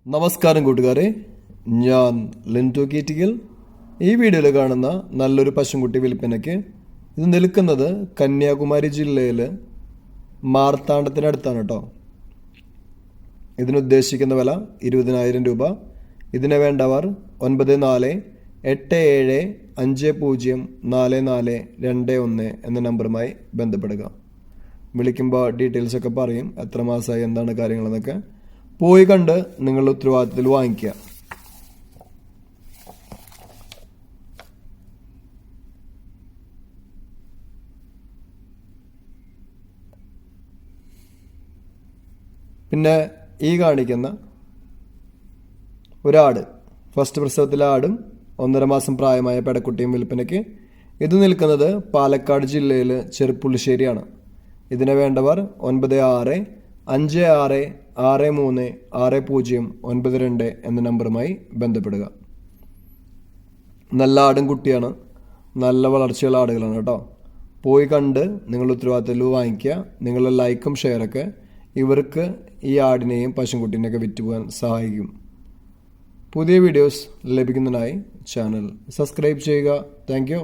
നമസ്കാരം കൂട്ടുകാരെ, ഞാൻ ലിൻറ്റോ കീറ്റിക്കൽ. ഈ വീഡിയോയിൽ കാണുന്ന നല്ലൊരു പശുക്കുട്ടി വിൽപ്പനയ്ക്ക്. ഇത് നിൽക്കുന്നത് കന്യാകുമാരി ജില്ലയിൽ മാർത്താണ്ഡത്തിനടുത്താണ് കേട്ടോ. ഇതിനുദ്ദേശിക്കുന്ന വില 20,000 രൂപ. ഇതിന് വേണ്ടവർ 9487504421 എന്ന നമ്പറുമായി ബന്ധപ്പെടുക. വിളിക്കുമ്പോൾ ഡീറ്റെയിൽസൊക്കെ പറയും, എത്ര മാസമായി, എന്താണ് കാര്യങ്ങളെന്നൊക്കെ. പോയി കണ്ട് നിങ്ങളുടെ ഉത്തരവാദിത്തത്തിൽ വാങ്ങിക്കുക. പിന്നെ ഈ കാണിക്കുന്ന ഒരാട്, ഫസ്റ്റ് പ്രസവത്തിലെ ആടും 1.5 മാസം പ്രായമായ പെടക്കുട്ടിയും വിൽപ്പനയ്ക്ക്. ഇത് നിൽക്കുന്നത് പാലക്കാട് ജില്ലയിൽ ചെറുപ്പുള്ളിശ്ശേരിയാണ്. ഇതിനെ വേണ്ടവർ 9656636092 എന്ന നമ്പറുമായി ബന്ധപ്പെടുക. നല്ല ആടും കുട്ടിയാണ്, നല്ല വളർച്ചയുള്ള ആടുകളാണ് കേട്ടോ. പോയി കണ്ട് നിങ്ങളുടെ ഉത്തരവാദിത്തത്തിൽ വാങ്ങിക്കുക. നിങ്ങളുടെ ലൈക്കും ഷെയറൊക്കെ ഇവർക്ക് ഈ ആടിനെയും പശുക്കുട്ടീനെയൊക്കെ വിറ്റുപോകാൻ സഹായിക്കും. പുതിയ വീഡിയോസ് ലഭിക്കുന്നതിനായി ചാനൽ സബ്സ്ക്രൈബ് ചെയ്യുക. Thank you.